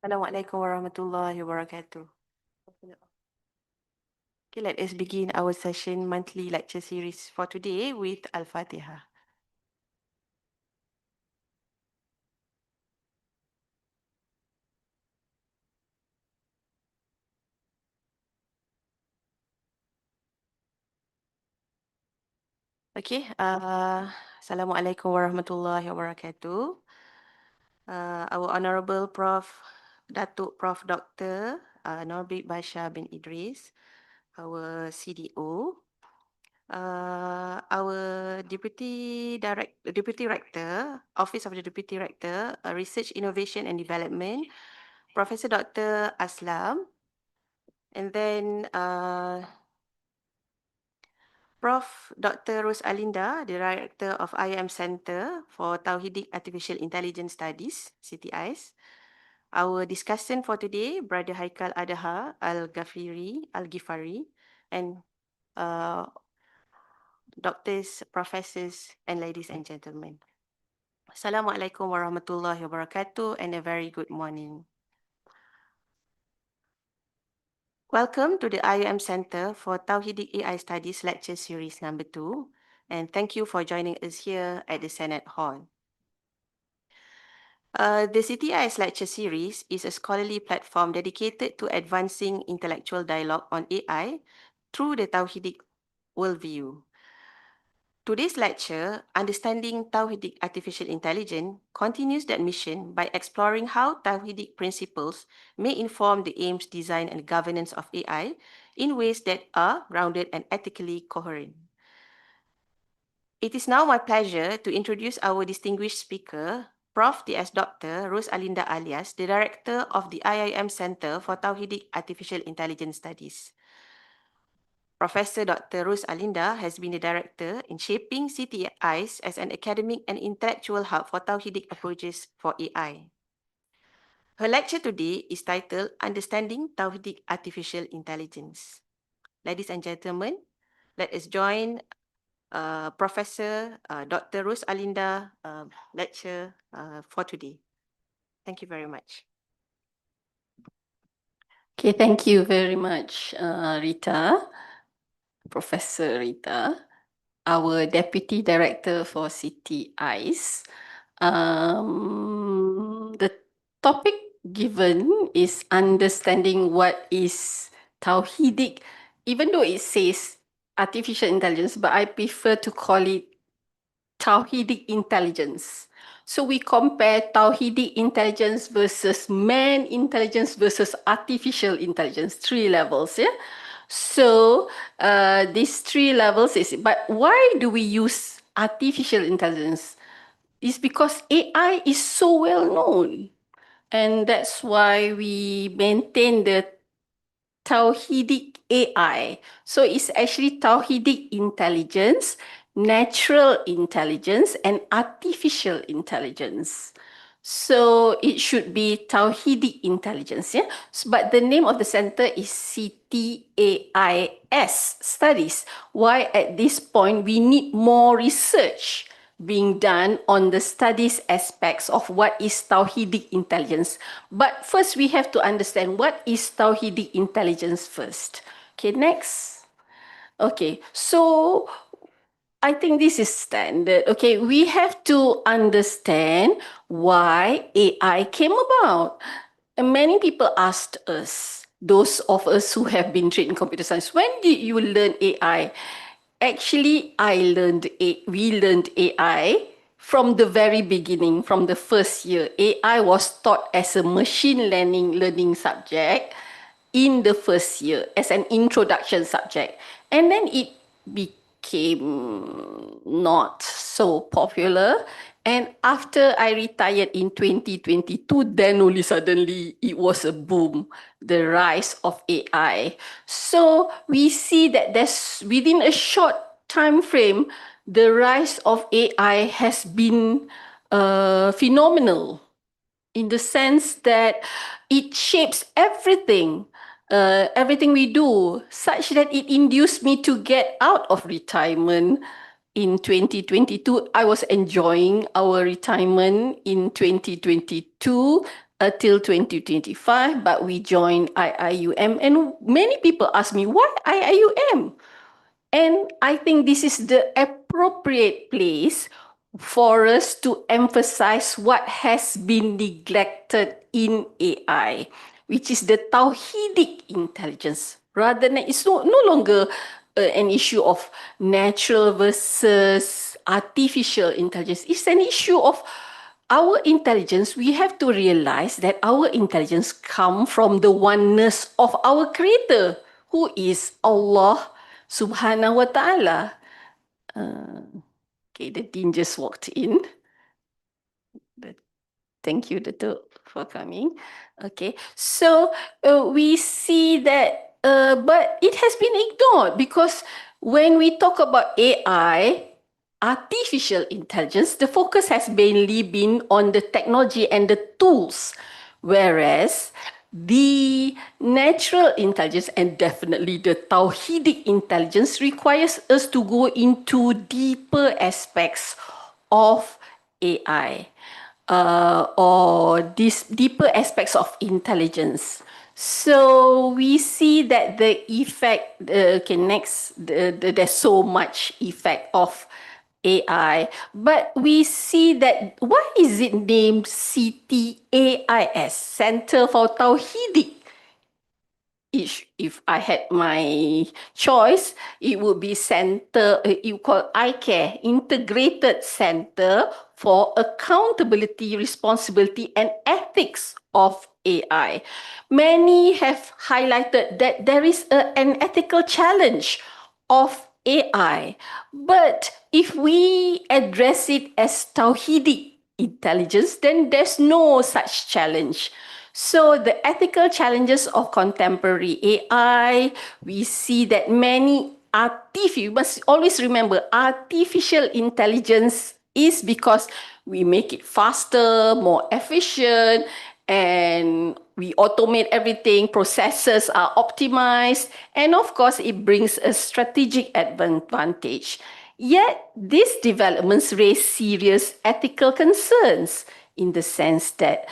Assalamualaikum warahmatullahi wabarakatuh. Okay, let us begin our session monthly lecture series for today with Al-Fatiha. Okay, Assalamualaikum warahmatullahi wabarakatuh. Our Honorable Prof. Datuk Prof. Dr. Norbit Basha bin Idris, our CDO, our Deputy Rector, Office of the Deputy Rector, Research, Innovation and Development, Professor Dr. Aslam, and then Prof. Dr. Ros Alinda, the Director of IIUM Center for Tawhidic Artificial Intelligence Studies, Ctais. Our discussant for today, Brother Haikal Adaha Al-Ghifari, and doctors, professors, and ladies and gentlemen. Assalamualaikum warahmatullahi wabarakatuh, and a very good morning. Welcome to the IIUM Center for Tawhidic AI Studies Lecture Series number 2, and thank you for joining us here at the Senate Hall. The Ctais Lecture Series is a scholarly platform dedicated to advancing intellectual dialogue on AI through the Tawhidic worldview. Today's lecture, Understanding Tawhidic Artificial Intelligence, continues that mission by exploring how Tawhidic principles may inform the aims, design, and governance of AI in ways that are grounded and ethically coherent. It is now my pleasure to introduce our distinguished speaker, Prof. D.S. Dr. Ros Alinda Alias, the Director of the IIM Center for Tawhidic Artificial Intelligence Studies. Professor Dr. Ros Alinda has been the director in shaping Ctais as an academic and intellectual hub for Tawhidic approaches for AI. Her lecture today is titled Understanding Tawhidic Artificial Intelligence. Ladies and gentlemen, let us join Professor Dr. Ros Alinda lecture for today. Thank you very much. Okay, thank you very much, Rita, Professor Rita, our Deputy Director for Ctais. The topic given is understanding what is Tawhidic, even though it says artificial intelligence, but I prefer to call it Tawhidic intelligence. So we compare Tawhidic intelligence versus man intelligence versus artificial intelligence, 3 levels, yeah? So these 3 levels is, but why do we use artificial intelligence? It's because AI is so well known. And that's why we maintain the Tawhidic AI. So it's actually Tawhidic intelligence, natural intelligence, and artificial intelligence. So it should be Tawhidic intelligence, yeah? But the name of the center is CTAIS studies. Why at this point we need more research being done on the studies aspects of what is Tawhidic intelligence. But first we have to understand what is Tawhidic intelligence first. Okay, next. Okay, so I think this is standard. Okay, we have to understand why AI came about. And many people asked us, those of us who have been trained in computer science, when did you learn AI? Actually, we learned AI from the very beginning, from the first year. AI was taught as a machine learning subject in the first year as an introduction subject. And then it became not so popular. And after I retired in 2022, then only suddenly it was a boom, the rise of AI. So we see that there's within a short time frame, the rise of AI has been phenomenal in the sense that it shapes everything. Everything we do, such that it induced me to get out of retirement in 2022. I was enjoying our retirement in 2022. till 2025, but we joined IIUM, and many people ask me, why IIUM? And I think this is the appropriate place for us to emphasize what has been neglected in AI, which is the Tawhidic intelligence. Rather than it's no longer an issue of natural versus artificial intelligence. It's an issue of our intelligence. We have to realize that our intelligence comes from the oneness of our Creator, who is Allah Subhanahu wa Ta'ala. Okay, the dean just walked in. Thank you, Dato', for coming. Okay, so we see that, but it has been ignored because when we talk about AI, artificial intelligence, the focus has mainly been on the technology and the tools, whereas the natural intelligence and definitely the Tawhidic intelligence requires us to go into deeper aspects of AI, or these deeper aspects of intelligence. So we see that the effect, okay, next, there's so much effect of AI, but we see that why is it named CTAIS, Center for Tawhidic? If I had my choice, it would be center, you call ICARE, Integrated Center for Accountability, Responsibility and Ethics of AI. Many have highlighted that there is an ethical challenge of AI, but if we address it as Tawhidic intelligence, then there's no such challenge. So the ethical challenges of contemporary AI, we see that you must always remember, artificial intelligence is because we make it faster, more efficient, and we automate everything, processes are optimized, and of course, it brings a strategic advantage. Yet, these developments raise serious ethical concerns in the sense that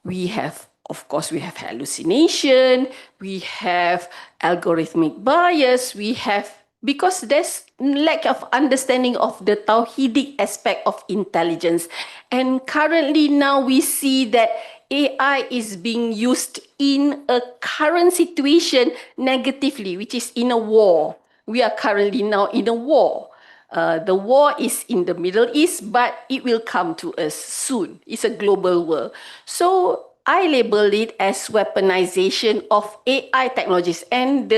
we have, of course, we have hallucination, we have algorithmic bias, we have, because there's lack of understanding of the Tawhidic aspect of intelligence. And currently now we see that AI is being used in a current situation negatively, which is in a war. We are currently now in a war. The war is in the Middle East, but it will come to us soon. It's a global war. So I label it as weaponization of AI technologies, and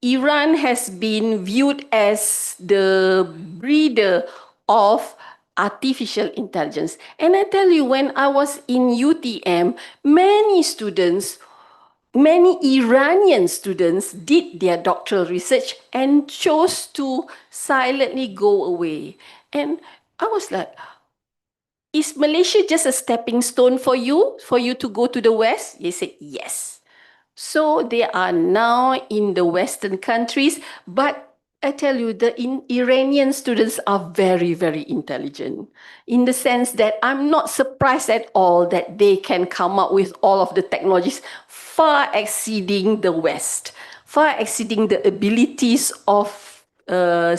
Iran has been viewed as the breeder of artificial intelligence. And I tell you, when I was in UTM, many Iranian students did their doctoral research and chose to silently go away. And I was like, is Malaysia just a stepping stone for you to go to the West? They said, yes. So they are now in the Western countries, but I tell you, the Iranian students are very, very intelligent in the sense that I'm not surprised at all that they can come up with all of the technologies far exceeding the West, far exceeding the abilities of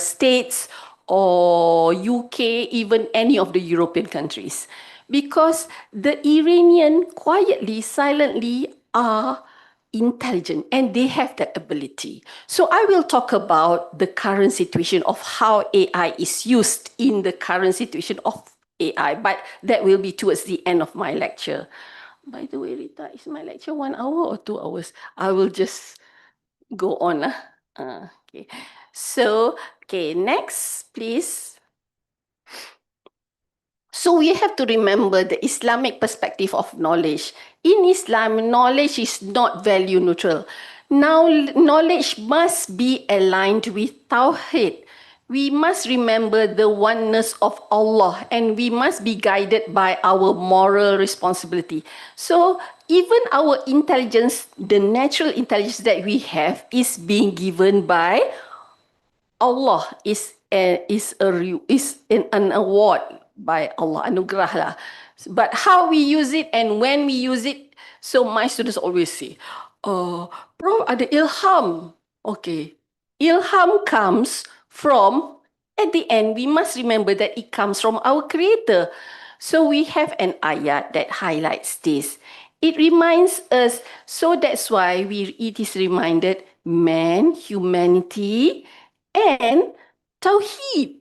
states or UK, even any of the European countries. Because the Iranian quietly, silently are intelligent and they have that ability. So I will talk about the current situation of how AI is used in the current situation of AI, but that will be towards the end of my lecture. By the way, Rita, is my lecture 1 hour or 2 hours? I will just go on. Okay. So, okay, next, please. So we have to remember the Islamic perspective of knowledge. In Islam, knowledge is not value neutral. Now, knowledge must be aligned with Tawhid. We must remember the oneness of Allah and we must be guided by our moral responsibility. So, even our intelligence, the natural intelligence that we have, is being given by Allah, is an award by Allah, anugerah lah. But how we use it and when we use it, so my students always say, Prof, ada ilham. Okay, ilham comes from, at the end, we must remember that it comes from our Creator. So we have an ayat that highlights this. It reminds us, so that's why it is reminded man, humanity, and Tawheed.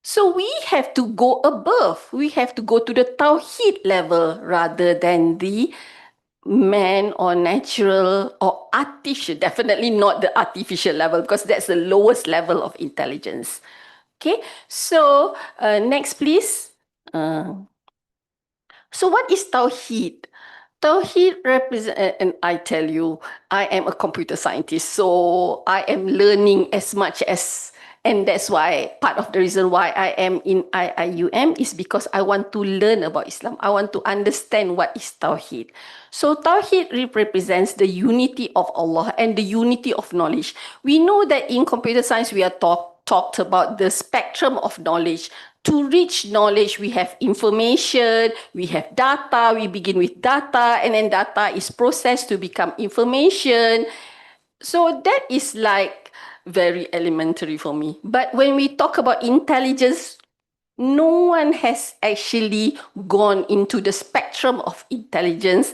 So we have to go above. We have to go to the Tawheed level rather than the man or natural or artificial. Definitely not the artificial level because that's the lowest level of intelligence. Okay, so next please. So what is Tawheed? Tawheed represent, and I tell you, I am a computer scientist, so I am learning as much as, and that's why part of the reason why I am in IIUM is because I want to learn about Islam. I want to understand what is Tawheed. So Tawheed represents the unity of Allah and the unity of knowledge. We know that in computer science we are talked about the spectrum of knowledge. To reach knowledge, we have information, we have data, we begin with data, and then data is processed to become information. So that is like very elementary for me. But when we talk about intelligence, no one has actually gone into the spectrum of intelligence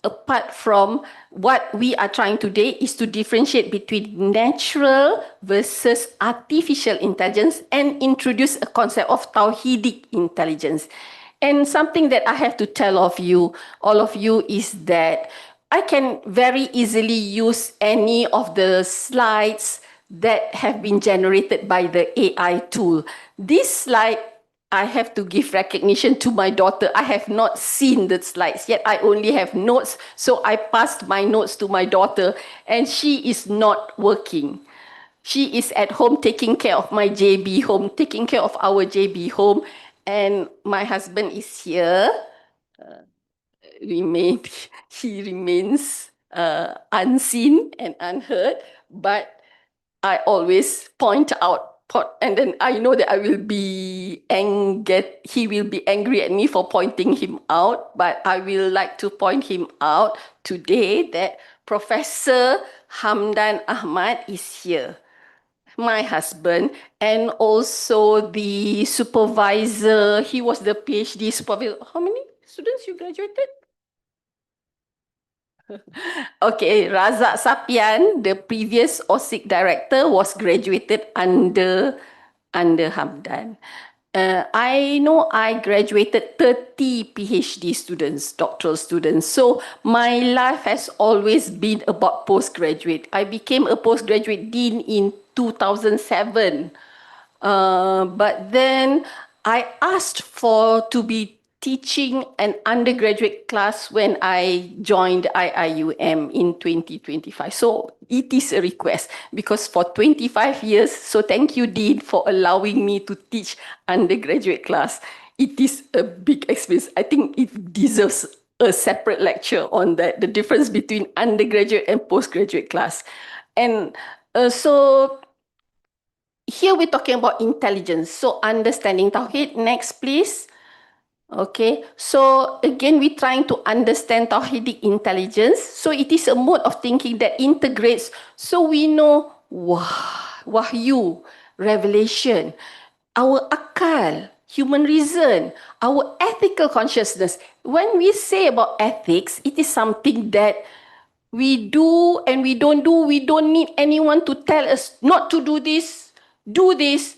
apart from what we are trying today is to differentiate between natural versus artificial intelligence and introduce a concept of Tawhidic intelligence. And something that I have to tell all of you, is that I can very easily use any of the slides that have been generated by the AI tool. This slide, I have to give recognition to my daughter. I have not seen the slides yet. I only have notes. So I passed my notes to my daughter and she is not working. She is at home taking care of my JB home, taking care of our JB home. And my husband is here. He remains unseen and unheard. But I always point out, and then I know that he will be angry at me for pointing him out, but I will like to point him out today that Professor Hamdan Ahmad is here, my husband, and also the supervisor. He was the PhD supervisor. How many students you graduated? Okay, Razak Sapian, the previous OSIC director, was graduated under Hamdan. I know I graduated 30 PhD students, doctoral students. So my life has always been about postgraduate. I became a postgraduate dean in 2007. But then I asked to be teaching an undergraduate class when I joined IIUM in 2025. So it is a request because for 25 years, so thank you, Dean, for allowing me to teach undergraduate class. It is a big experience. I think it deserves a separate lecture on that, the difference between undergraduate and postgraduate class. And so here we're talking about intelligence. So understanding Tawheed. Next, please. Okay, so again, we're trying to understand Tawhidic intelligence. So it is a mode of thinking that integrates. So we know wahyu, revelation, our akal, human reason, our ethical consciousness. When we say about ethics, it is something that we do and we don't do. We don't need anyone to tell us not to do this, do this.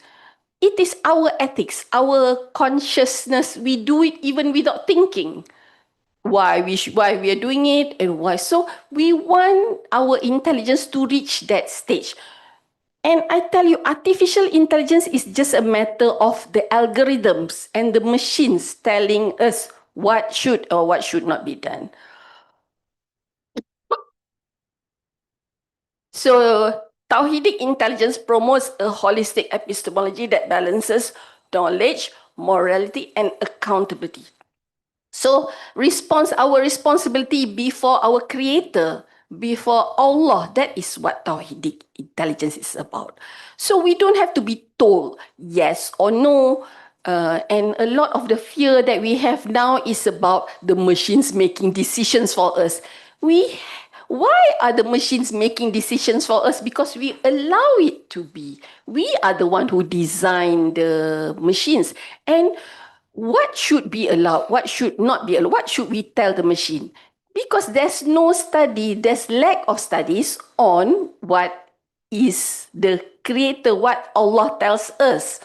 It is our ethics, our consciousness. We do it even without thinking why we are doing it and why. So we want our intelligence to reach that stage. And I tell you, artificial intelligence is just a matter of the algorithms and the machines telling us what should or what should not be done. So Tawhidic intelligence promotes a holistic epistemology that balances knowledge, morality, and accountability. So our responsibility before our Creator, before Allah, that is what Tawhidic intelligence is about. So we don't have to be told yes or no. And a lot of the fear that we have now is about the machines making decisions for us. Why are the machines making decisions for us? Because we allow it to be. We are the one who design the machines. And what should be allowed? What should not be allowed? What should we tell the machine? Because there's no study, there's lack of studies on what is the creator, what Allah tells us.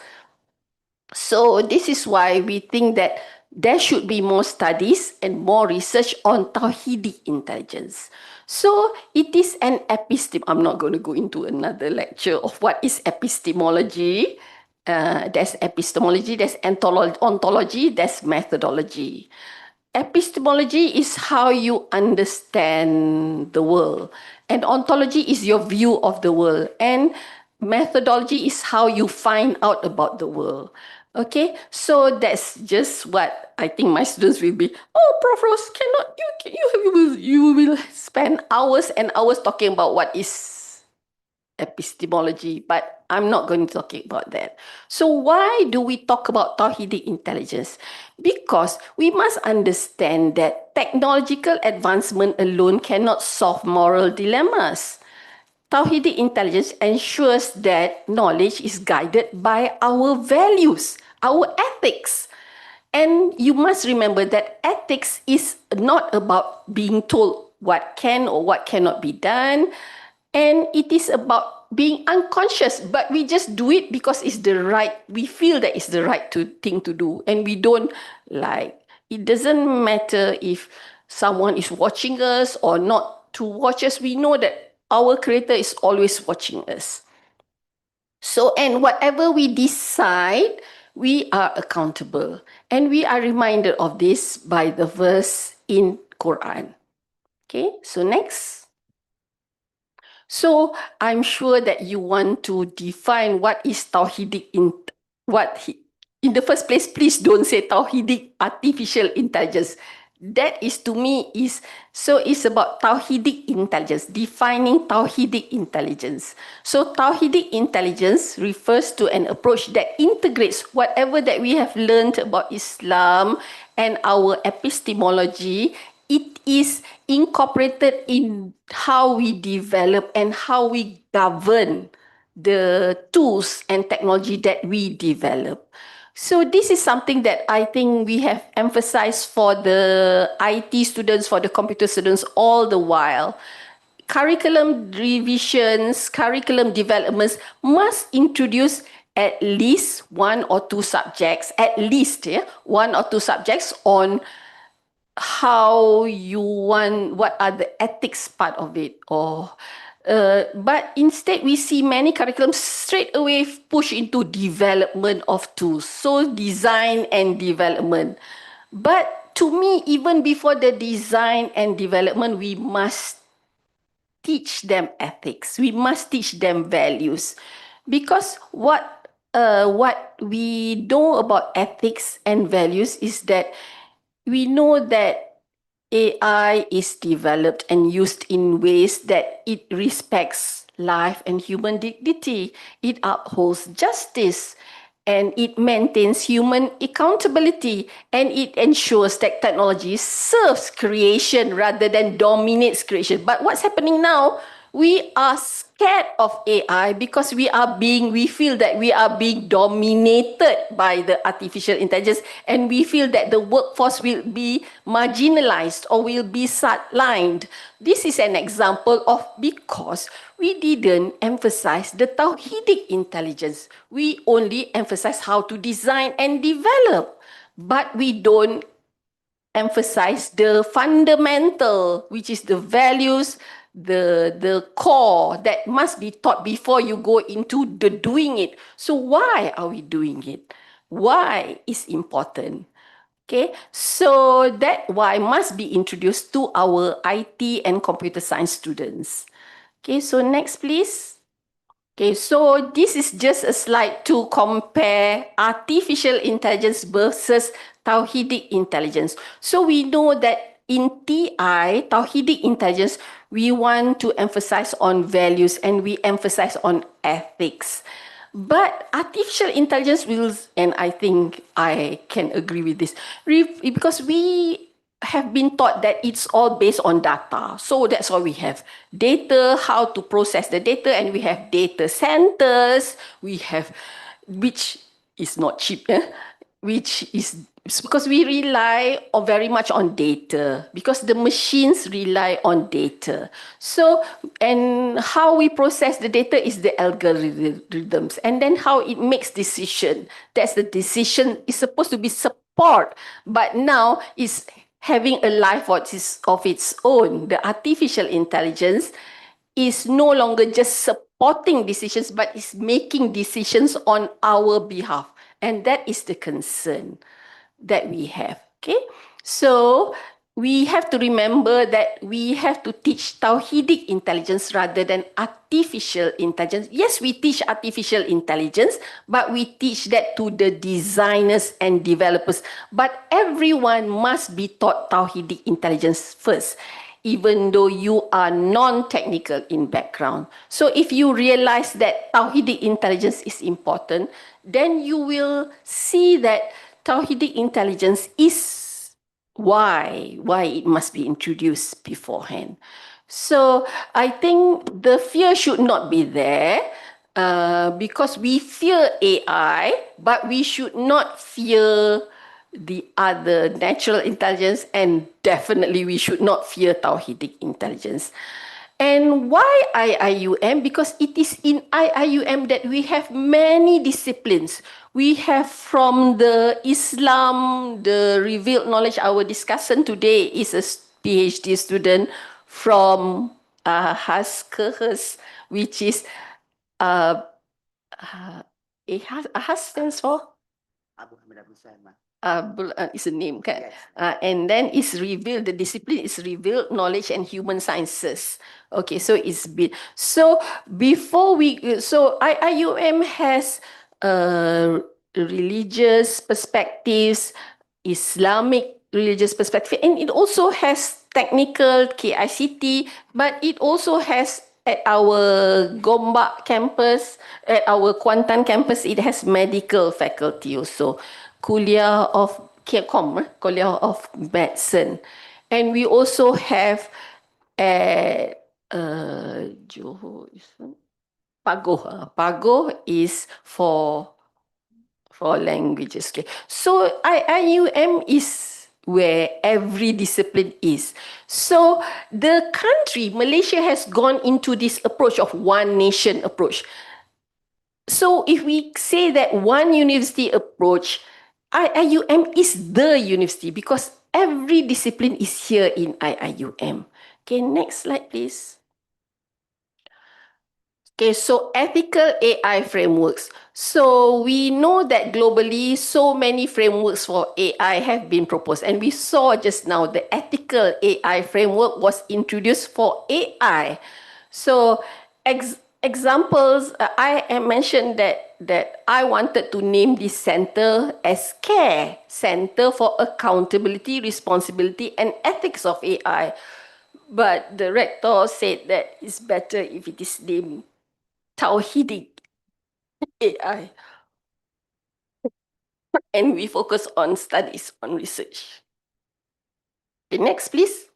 So this is why we think that there should be more studies and more research on Tawhidic intelligence. So it is an I'm not going to go into another lecture of what is epistemology. There's epistemology, there's ontology, there's methodology. Epistemology is how you understand the world, and ontology is your view of the world, and methodology is how you find out about the world. Okay, so that's just what I think my students will be. Oh, Prof. Rose, cannot you will spend hours and hours talking about what is epistemology, but I'm not going to talk about that. So why do we talk about Tawhidic intelligence? Because we must understand that technological advancement alone cannot solve moral dilemmas. Tawhidic intelligence ensures that knowledge is guided by our values, our ethics. And you must remember that ethics is not about being told what can or what cannot be done. And it is about being unconscious, but we just do it because it's the right, we feel that it's the right thing to do. And we don't it doesn't matter if someone is watching us or not to watch us. We know that our creator is always watching us. So, and whatever we decide, we are accountable. And we are reminded of this by the verse in Quran. Okay, so next. So I'm sure that you want to define what is Tawhidic in the first place, please don't say Tawhidic artificial intelligence. That is to me it's about Tawhidic intelligence, defining Tawhidic intelligence. So Tawhidic intelligence refers to an approach that integrates whatever that we have learned about Islam and our epistemology. It is incorporated in how we develop and how we govern the tools and technology that we develop. So this is something that I think we have emphasized for the IT students, for the computer students all the while. Curriculum revisions, curriculum developments must introduce at least one or two subjects, one or two subjects on how you want, what are the ethics part of it, but instead we see many curriculums straight away push into development of tools, so design and development. But to me, even before the design and development, we must teach them ethics, we must teach them values, because what we know about ethics and values is that we know that AI is developed and used in ways that it respects life and human dignity. It upholds justice and it maintains human accountability, and it ensures that technology serves creation rather than dominates creation. But what's happening now? We are scared of AI because we feel that we are being dominated by the artificial intelligence, and we feel that the workforce will be marginalized or will be sidelined. This is an example of because we didn't emphasize the Tawhidic intelligence. We only emphasize how to design and develop, but we don't emphasize the fundamental, which is the values, the core that must be taught before you go into the doing it. So why are we doing it? Why is important? Okay, so that why must be introduced to our IT and computer science students. Okay, so next please. Okay, so this is just a slide to compare artificial intelligence versus Tawhidic intelligence. So we know that in TI, Tawhidic intelligence, we want to emphasize on values and we emphasize on ethics. But artificial intelligence will, and I think I can agree with this, because we have been taught that it's all based on data. So that's why we have data, how to process the data, and we have data centers, we have, which is not cheap, which is because we rely very much on data, because the machines rely on data. So, and how we process the data is the algorithms, and then how it makes decision. That's the decision is supposed to be support, but now it's having a life of its own. The artificial intelligence is no longer just supporting decisions, but is making decisions on our behalf. And that is the concern that we have. Okay. So we have to remember that we have to teach Tawhidic intelligence rather than artificial intelligence. Yes, we teach artificial intelligence, but we teach that to the designers and developers. But everyone must be taught Tawhidic intelligence first, even though you are non-technical in background. So if you realize that Tawhidic intelligence is important, then you will see that Tawhidic intelligence is why it must be introduced beforehand. So I think the fear should not be there, because we fear AI, but we should not fear the other natural intelligence, and definitely we should not fear Tawhidic intelligence. And why IIUM? Because it is in IIUM that we have many disciplines. We have from the Islam, the revealed knowledge. Our discussant today is a PhD student from Haskehus, which is uh, AHAS stands for? Is a name, kan? Yes. And then it's revealed, the discipline is revealed knowledge and human sciences. Okay, so it's been, so before we, so IIUM has religious perspectives, Islamic religious perspective, and it also has technical KICT, but it also has at our Gombak campus, at our Kuantan campus, it has medical faculty also. Kuliah of Kuliah of Medicine. And we also have at Johor, Pagoh. Pagoh is for languages. Okay. So IIUM is where every discipline is. So the country, Malaysia, has gone into this approach of one nation approach. So if we say that one university approach, IIUM is the university because every discipline is here in IIUM. Okay, next slide, please. Okay, so ethical AI frameworks. So we know that globally, so many frameworks for AI have been proposed. And we saw just now the ethical AI framework was introduced for AI. So examples, I mentioned that I wanted to name this center as CARE, Center for Accountability, Responsibility and Ethics of AI. But the rector said that it's better if it is named Tawhidic AI. And we focus on studies, on research. Okay, next, please.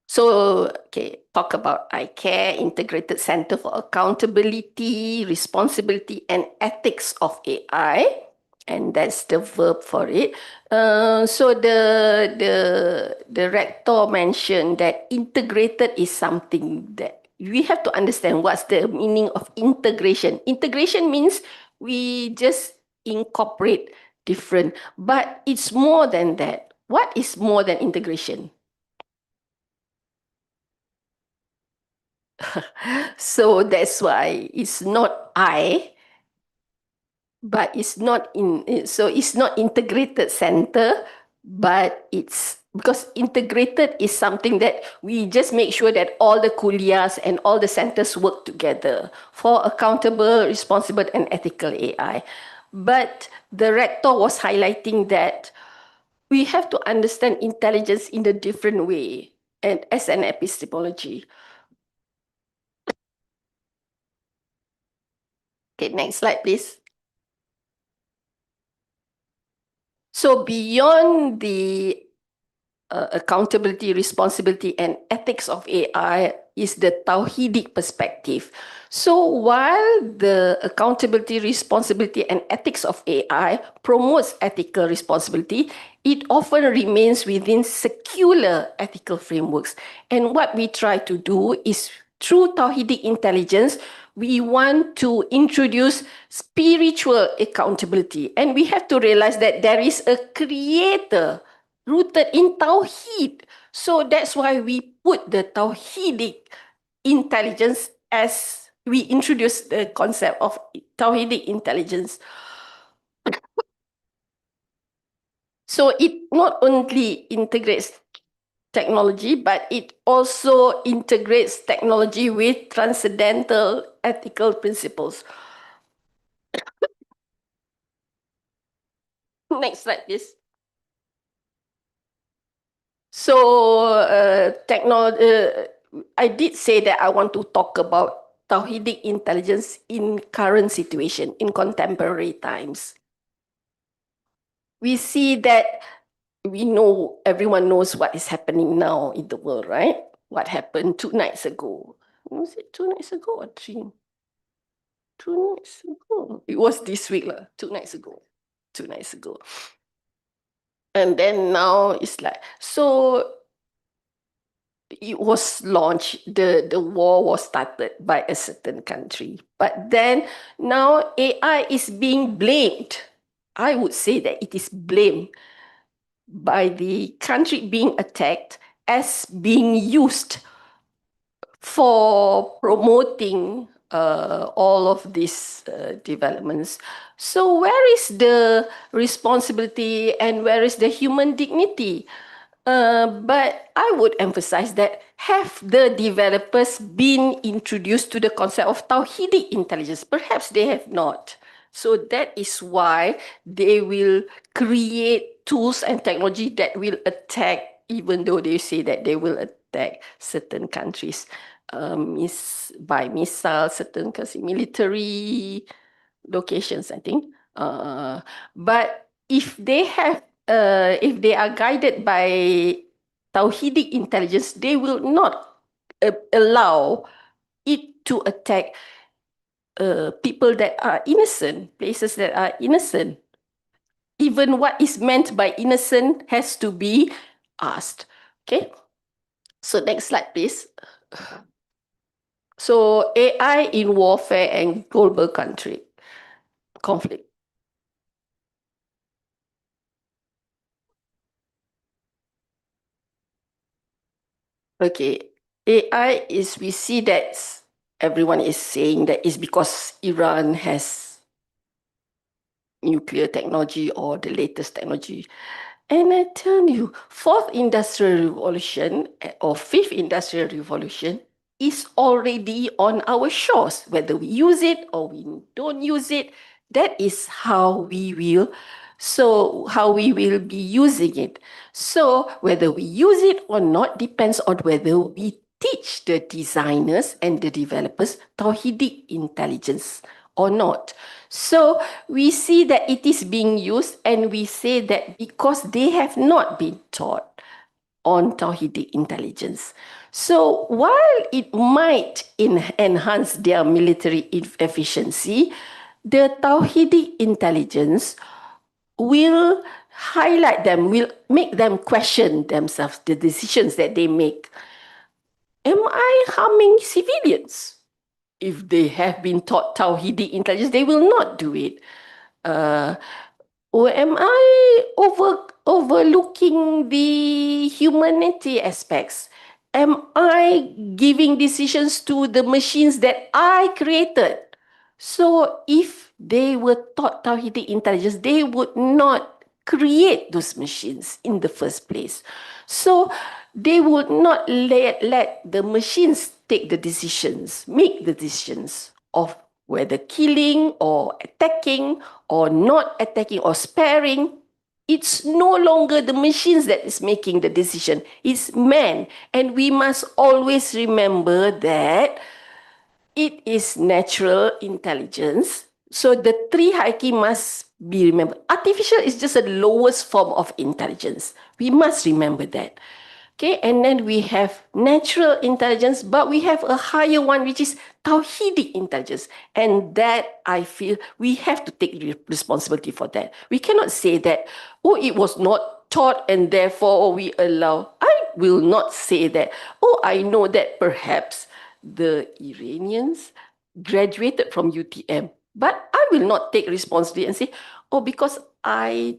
So, okay, talk about ICARE, Integrated Center for Accountability, Responsibility, and Ethics of AI. And that's the verb for it. So the rector mentioned that integrated is something that we have to understand what's the meaning of integration. Integration means we just incorporate different, but it's more than that. What is more than integration? So that's why it's not I, but it's not in, so it's not integrated center, but it's because integrated is something that we just make sure that all the kuliahs and all the centers work together for accountable, responsible, and ethical AI. But the rector was highlighting that we have to understand intelligence in a different way and as an epistemology. Okay, next slide, please. So beyond the accountability, responsibility, and ethics of AI is the Tawhidic perspective. So while the accountability, responsibility, and ethics of AI promotes ethical responsibility, it often remains within secular ethical frameworks. And what we try to do is through Tawhidic intelligence, we want to introduce spiritual accountability. And we have to realize that there is a creator rooted in Tawhid. So that's why we put the Tawhidic intelligence as we introduce the concept of Tawhidic intelligence. So it not only integrates technology, but it also integrates technology with transcendental ethical principles. Next slide, please. So, I did say that I want to talk about Tawhidic intelligence in current situation, in contemporary times. We see that everyone knows what is happening now in the world, right? What happened 2 nights ago? Was it 2 nights ago or three? 2 nights ago. It was this week, 2 nights ago. 2 nights ago. And then now it's like, so it was launched, the war was started by a certain country. But then now AI is being blamed. I would say that it is blamed by the country being attacked as being used for promoting all of these developments. So where is the responsibility and where is the human dignity? But I would emphasize that have the developers been introduced to the concept of Tawhidic intelligence? Perhaps they have not. So that is why they will create tools and technology that will attack, even though they say that they will attack certain countries by missile, certain military locations, I think. But if they are guided by Tawhidic intelligence, they will not allow it to attack people that are innocent, places that are innocent. Even what is meant by innocent has to be asked. Okay. So next slide, please. So AI in warfare and global conflict. Okay, AI we see that everyone is saying that it's because Iran has nuclear technology or the latest technology. And I tell you, fourth industrial revolution or fifth industrial revolution is already on our shores. Whether we use it or we don't use it, that is how we will be using it. So whether we use it or not depends on whether we teach the designers and the developers Tawhidic intelligence or not. So we see that it is being used, and we say that because they have not been taught on Tawhidic intelligence. So while it might enhance their military efficiency, the Tawhidic intelligence will highlight them, will make them question themselves, the decisions that they make. Am I harming civilians? If they have been taught Tawhidi intelligence, they will not do it. Or am I overlooking the humanity aspects? Am I giving decisions to the machines that I created? So if they were taught Tawhidi intelligence, they would not create those machines in the first place. So they would not let the machines take the decisions, make the decisions of whether killing or attacking or not attacking or sparing. It's no longer the machines that is making the decision, it's man. And we must always remember that it is natural intelligence So the three hierarchy must be remembered. Artificial is just the lowest form of intelligence. We must remember that. Okay, and then we have natural intelligence, but we have a higher one, which is Tawhidic intelligence. And that I feel we have to take responsibility for that. We cannot say that, oh, it was not taught and therefore we allow. I will not say that, oh, I know that perhaps the Iranians graduated from UTM, but I will not take responsibility and say, oh, because I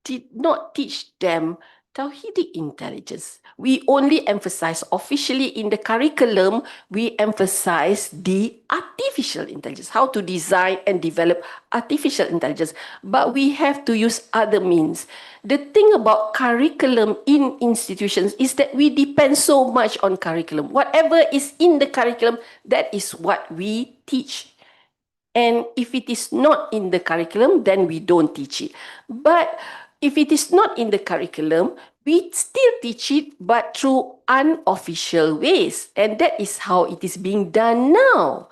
did not teach them Tawhidic intelligence. We only emphasize officially in the curriculum, we emphasize the artificial intelligence, how to design and develop artificial intelligence. But we have to use other means. The thing about curriculum in institutions is that we depend so much on curriculum. Whatever is in the curriculum, that is what we teach. And if it is not in the curriculum, then we don't teach it. But if it is not in the curriculum, we still teach it, but through unofficial ways. And that is how it is being done now.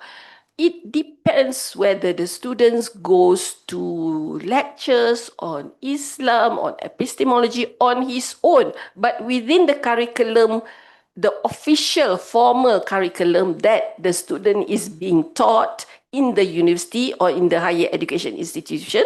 It depends whether the students goes to lectures on Islam, on epistemology on his own. But within the curriculum, the official formal curriculum that the student is being taught in the university or in the higher education institution,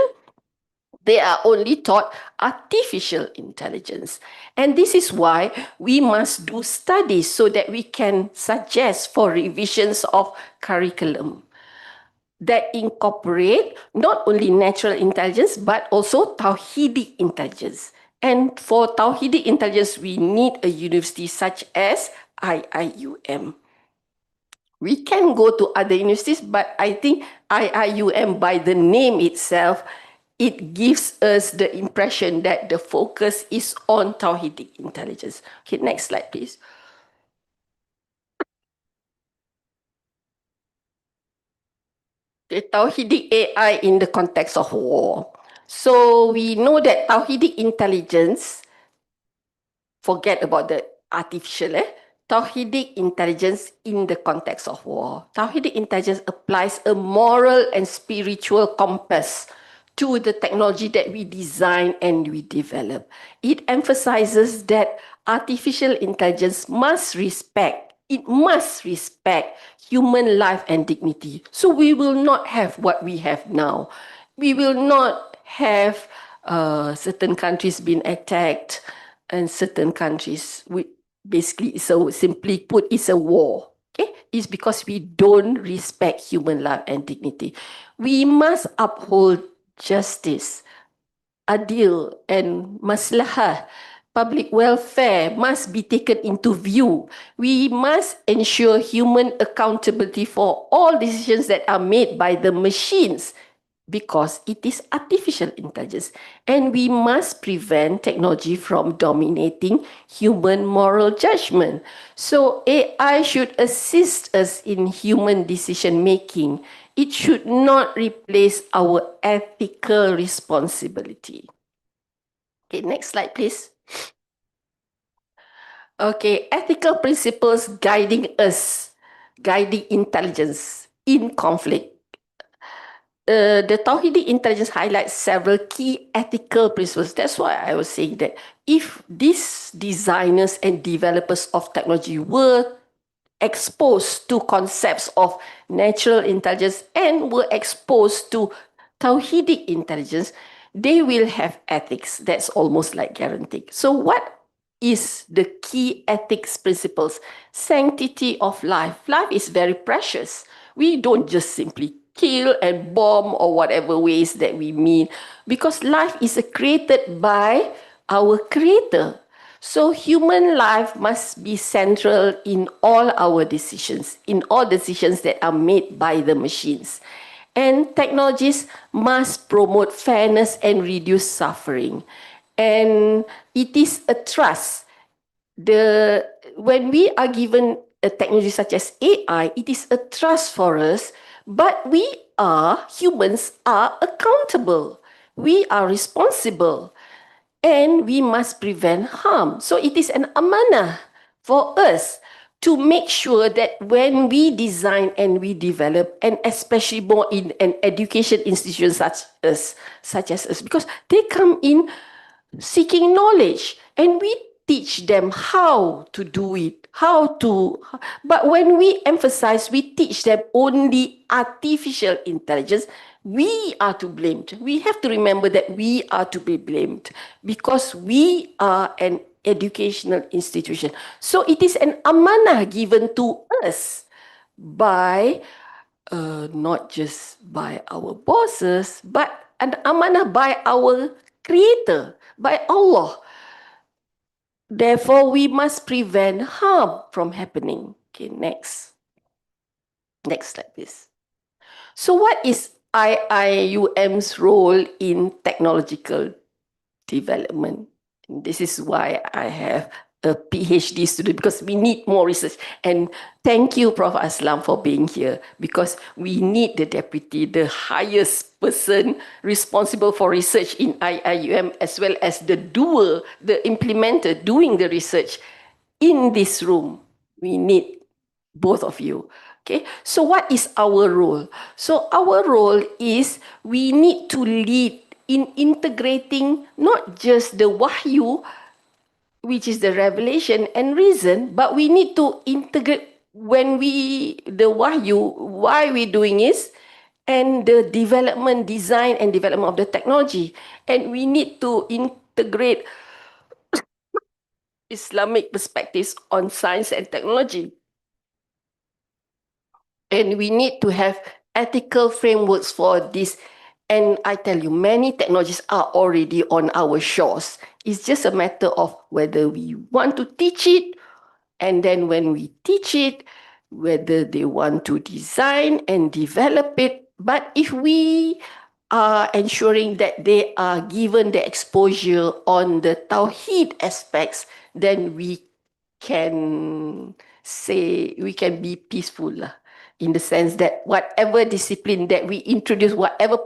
they are only taught artificial intelligence. And this is why we must do studies so that we can suggest for revisions of curriculum that incorporate not only natural intelligence but also Tawhidic intelligence. And for Tawhidic intelligence, we need a university such as IIUM. We can go to other universities, but I think IIUM, by the name itself, it gives us the impression that the focus is on Tawhidic intelligence. Okay, next slide, please. The Tawhidic AI in the context of war. So we know that Tawhidic intelligence, forget about the artificial, Tawhidic intelligence in the context of war. Tawhidic intelligence applies a moral and spiritual compass to the technology that we design and we develop. It emphasizes that artificial intelligence must respect, it must respect human life and dignity. So we will not have what we have now. We will not have certain countries being attacked and certain countries. Basically, so simply put, it's a war. Okay, it's because we don't respect human life and dignity. We must uphold justice, adil, and maslahah. Public welfare must be taken into view. We must ensure human accountability for all decisions that are made by the machines because it is artificial intelligence. And we must prevent technology from dominating human moral judgment. So AI should assist us in human decision making. It should not replace our ethical responsibility. Okay, next slide, please. Okay, ethical principles guiding us, guiding intelligence in conflict. The Tawhidi intelligence highlights several key ethical principles. That's why I was saying that if these designers and developers of technology were exposed to concepts of natural intelligence and were exposed to Tawhidic intelligence, they will have ethics. That's almost like guaranteed. So what is the key ethics principles? Sanctity of life. Life is very precious. We don't just simply kill and bomb or whatever ways that we mean, because life is created by our creator. So human life must be central in all our decisions, in all decisions that are made by the machines. And technologies must promote fairness and reduce suffering. And it is a trust. When we are given a technology such as AI, it is a trust for us, but we humans are accountable. We are responsible and we must prevent harm. So it is an amanah for us. to make sure that when we design and we develop, and especially more in an education institution such as us, because they come in seeking knowledge and we teach them how to do it, but when we emphasize, we teach them only artificial intelligence, we are to blamed. We have to remember that we are to be blamed because we are an educational institution. So it is an amanah given to us by not just by our bosses, but an amanah by our creator, by Allah. Therefore, we must prevent harm from happening. Okay, next. Next slide, please. So what is IIUM's role in technological development? This is why I have a PhD student, because we need more research. And thank you, Prof. Aslam, for being here, because we need the deputy, the highest person responsible for research in IIUM, as well as the doer, the implementer doing the research in this room. We need both of you. Okay, so what is our role? So our role is we need to lead in integrating not just the wahyu, which is the revelation and reason, but we need to integrate when the wahyu, why we doing is, and the development, design and development of the technology. And we need to integrate Islamic perspectives on science and technology. And we need to have ethical frameworks for this. And I tell you, many technologies are already on our shores. It's just a matter of whether we want to teach it, and then when we teach it, whether they want to design and develop it. But if we are ensuring that they are given the exposure on the Tawhid aspects, then we can say, we can be peaceful lah, in the sense that whatever discipline that we introduce, whatever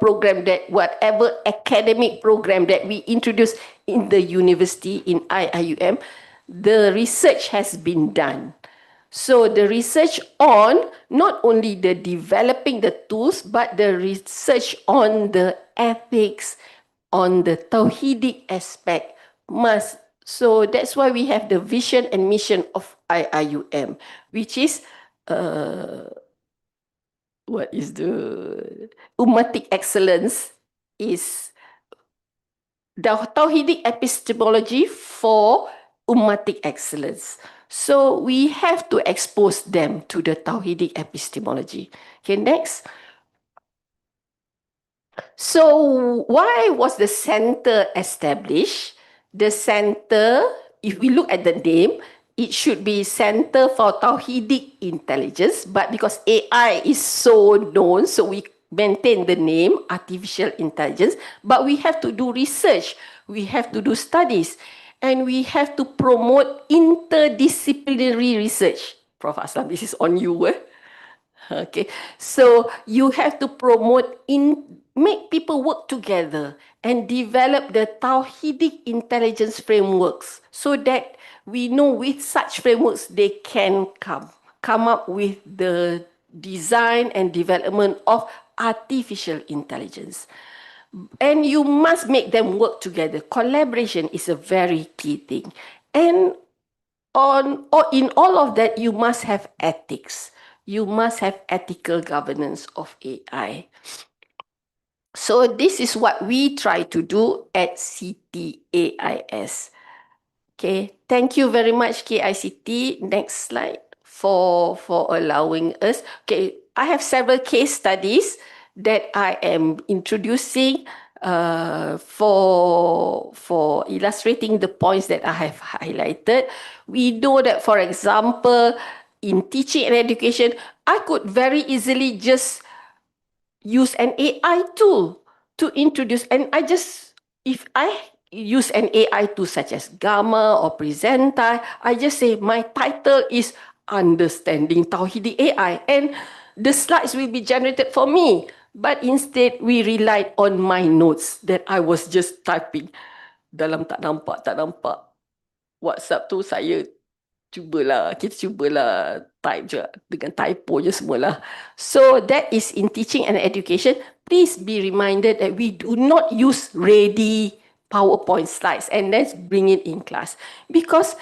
academic program that we introduce in the university, in IIUM, the research has been done. So the research on not only the developing the tools, but the research on the ethics, on the Tawhidic aspect must. So that's why we have the vision and mission of IIUM, which is what is the Ummatic excellence is the Tawhidic epistemology for Ummatic excellence. So we have to expose them to the Tawhidic epistemology. Okay, next. So why was the center established? The center, if we look at the name, it should be Center for Tawhidic Intelligence, but because AI is so known, so we maintain the name Artificial Intelligence, but we have to do research, we have to do studies, and we have to promote interdisciplinary research. Prof. Aslam, this is on you. Okay, so you have to make people work together and develop the Tawhidic intelligence frameworks, so that we know with such frameworks they can come up with the design and development of artificial intelligence. And you must make them work together. Collaboration is a very key thing. And in all of that, you must have ethics. You must have ethical governance of AI. So this is what we try to do at CTAIS. Okay, thank you very much, KICT. Next slide for allowing us. Okay, I have several case studies that I am introducing for illustrating the points that I have highlighted. We know that, for example, in teaching and education, I could very easily just use an AI tool to introduce, and if I use an AI tool such as Gamma or Presenta, I just say my title is Understanding Tawhidic AI, and the slides will be generated for me. But instead, we relied on my notes that I was just typing. Dalam tak nampak. WhatsApp tu saya kita cubalah type je dengan typo je semualah. So that is in teaching and education. Please be reminded that we do not use ready PowerPoint slides and let's bring it in class because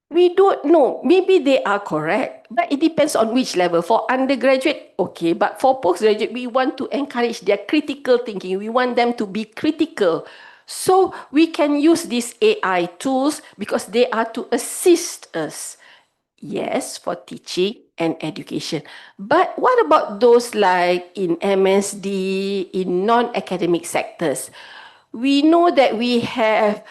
we don't know. Maybe they are correct, but it depends on which level. For undergraduate, okay, but for postgraduate, we want to encourage their critical thinking. We want them to be critical. So we can use these AI tools because they are to assist us. Yes, for teaching and education. But what about those like in MSD, in non-academic sectors? We know that we have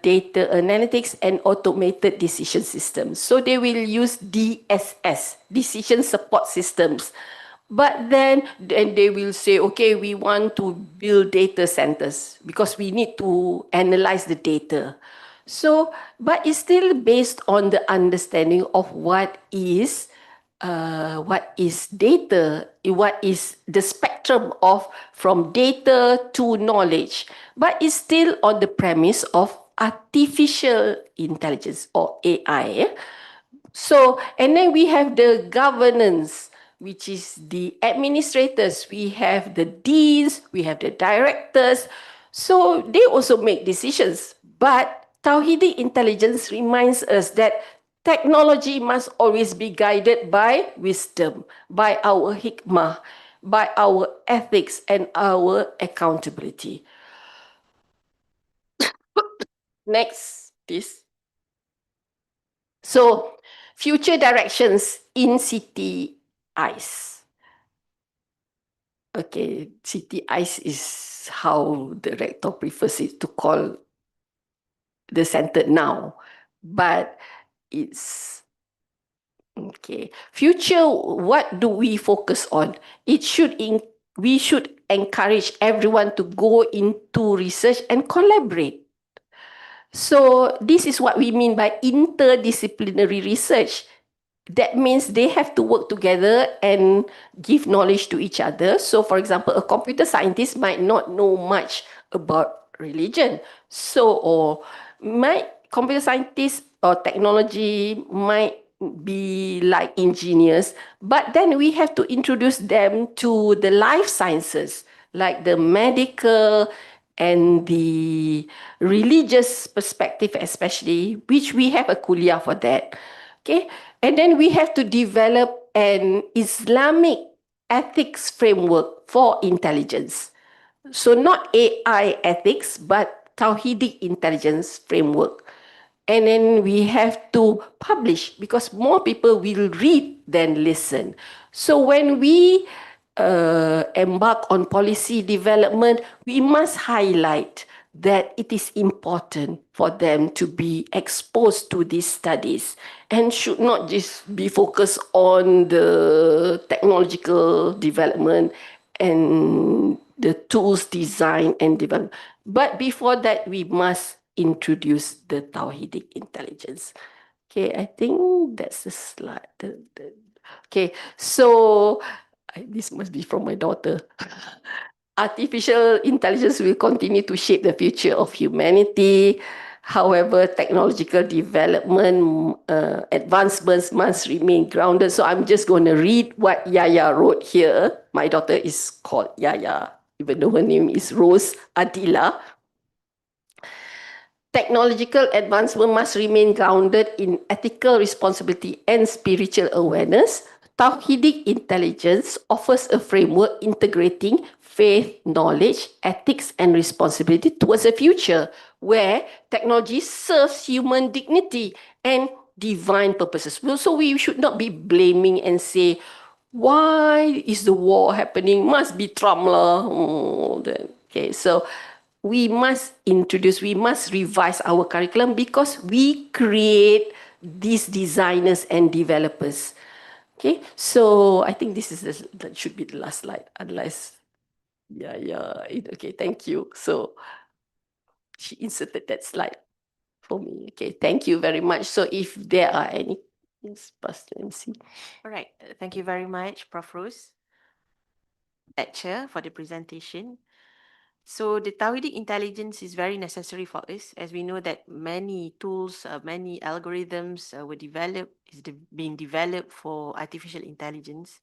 data analytics and automated decision systems. So they will use DSS, decision support systems. But then they will say, okay, we want to build data centers because we need to analyze the data. So, but it's still based on the understanding of what is data, what is the spectrum of from data to knowledge, but it's still on the premise of artificial intelligence or AI. So, and then we have the governance, which is the administrators, we have the deans, we have the directors. So they also make decisions. But Tawhidi intelligence reminds us that technology must always be guided by wisdom, by our hikmah, by our ethics and our accountability. Next, please. So, future directions in Ctais. Okay, Ctais is how the rector prefers it to call the center now, but it's okay. Future, what do we focus on? We should encourage everyone to go into research and collaborate. So this is what we mean by interdisciplinary research. That means they have to work together and give knowledge to each other. So, for example, a computer scientist might not know much about religion. So, or might computer scientists or technology might be like engineers, but then we have to introduce them to the life sciences, like the medical and the religious perspective, especially, which we have a kuliah for that. Okay, and then we have to develop an Islamic ethics framework for intelligence. So not AI ethics, but Tawhidic intelligence framework. And then we have to publish because more people will read than listen. So when we embark on policy development, we must highlight that it is important for them to be exposed to these studies and should not just be focused on the technological development and the tools design and develop. But before that, we must introduce the Tawhidic intelligence. Okay, I think that's the slide. Okay, so this must be from my daughter. Artificial intelligence will continue to shape the future of humanity. However, technological development, advancements must remain grounded. So I'm just going to read what Yaya wrote here. My daughter is called Yaya, even though her name is Rose Adila. Technological advancement must remain grounded in ethical responsibility and spiritual awareness. Tawhidic intelligence offers a framework integrating faith, knowledge, ethics, and responsibility towards a future where technology serves human dignity and divine purposes. So we should not be blaming and say, why is the war happening? Must be Trump lah. Okay, so we must revise our curriculum because we create these designers and developers. Okay, so I think that should be the last slide. Otherwise, okay, thank you. So she inserted that slide for me. Okay, thank you very much. So if there are any, yes, Pastor MC. All right. Thank you very much, Prof. Rose, lecture for the presentation. So the Tawhidic intelligence is very necessary for us, as we know that many tools, many algorithms being developed for artificial intelligence.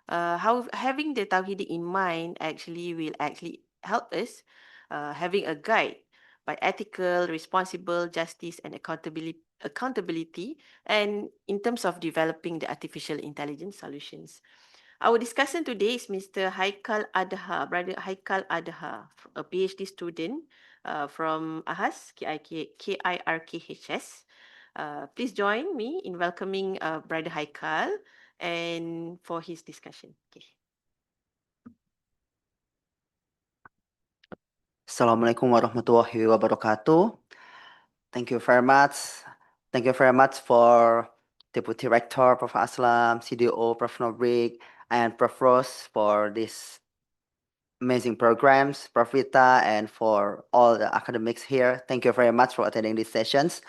How having the Tawhidic in mind actually will actually help us having a guide by ethical, responsible, justice, and accountability, and in terms of developing the artificial intelligence solutions. Our discussant today is Mr. Haikal Adha, Brother Haikal Adha, a PhD student from AHAS, KIRKHS. Please join me in welcoming Brother Haikal and for his discussion. Okay. Assalamualaikum warahmatullahi wabarakatuh. Thank you very much. Thank you very much for Deputy Rector, Prof. Aslam, CDO, Prof. Nobrik, and Prof. Rose for this amazing programs, Prof. Rita, and for all the academics here. Thank you very much for attending these sessions.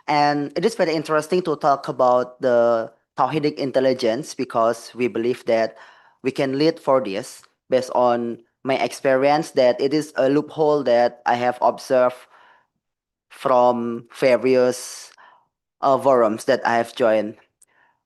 And it is very interesting to talk about the Tawhidic intelligence because we believe that we can lead for this based on my experience that it is a loophole that I have observed from various forums that I have joined.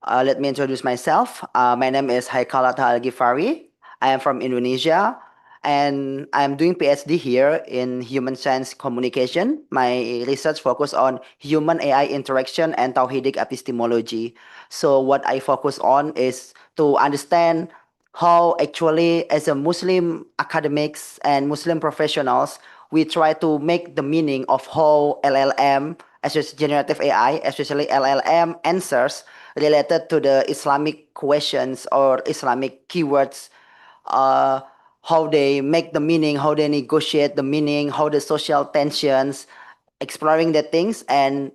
Let me introduce myself. My name is Haikal Al Ghifari. I am from Indonesia and I'm doing PhD here in human science communication. My research focus on human AI interaction and Tawhidic epistemology. So what I focus on is to understand how actually as a Muslim academics and Muslim professionals, we try to make the meaning of how LLM, as generative AI, especially LLM answers related to the Islamic questions or Islamic keywords, uh, how they make the meaning, how they negotiate the meaning, how the social tensions, exploring the things and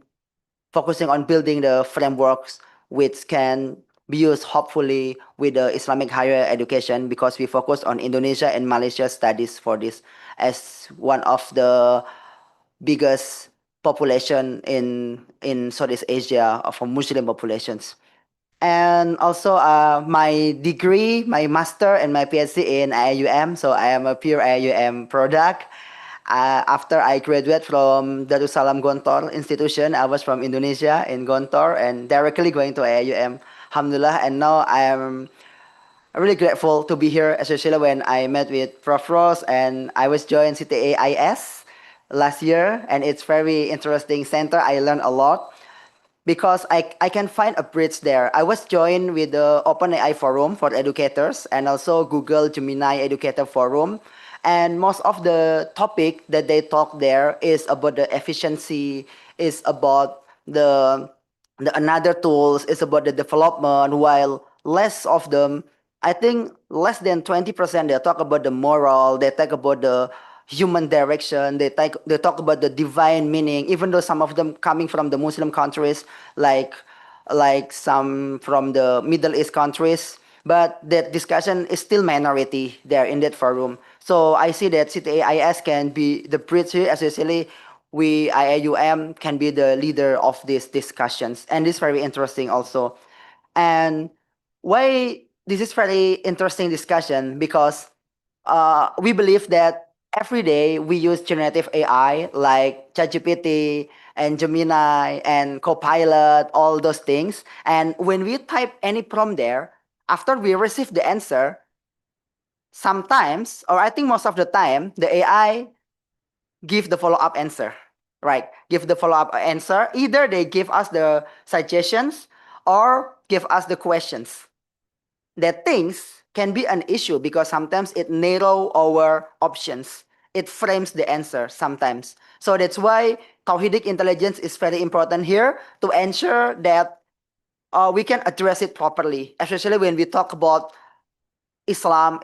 focusing on building the frameworks which can be used hopefully with the Islamic higher education because we focus on Indonesia and Malaysia studies for this as one of the biggest population in Southeast Asia for Muslim populations. And also my degree, my master and my PhD in IIUM. So I am a pure IIUM product. After I graduate from Darussalam Gontor institution, I was from Indonesia in Gontor and directly going to IIUM. Alhamdulillah. And now I am really grateful to be here, especially when I met with Prof. Ross and I was joined Ctais last year. And it's very interesting center. I learned a lot because I can find a bridge there. I was joined with the OpenAI forum for educators and also Google Gemini Educator Forum. And most of the topic that they talk there is about the efficiency, is about the another tools, is about the development, while less of them, I think less than 20%, they talk about the moral, they talk about the human direction, they talk about the divine meaning, even though some of them coming from the Muslim countries, like some from the Middle East countries, but that discussion is still minority there in that forum. So I see that CTAIS can be the bridge here, especially we IIUM can be the leader of these discussions, and this is very interesting also. And why this is very interesting discussion because we believe that every day we use generative AI like ChatGPT and Gemini and Copilot, all those things. And when we type any prompt there, after we receive the answer, sometimes, or I think most of the time, the AI give the follow-up answer, right? Give the follow-up answer. Either they give us the suggestions or give us the questions. That things can be an issue because sometimes it narrow our options. It frames the answer sometimes. So that's why Tawhidic intelligence is very important here to ensure that we can address it properly, especially when we talk about Islam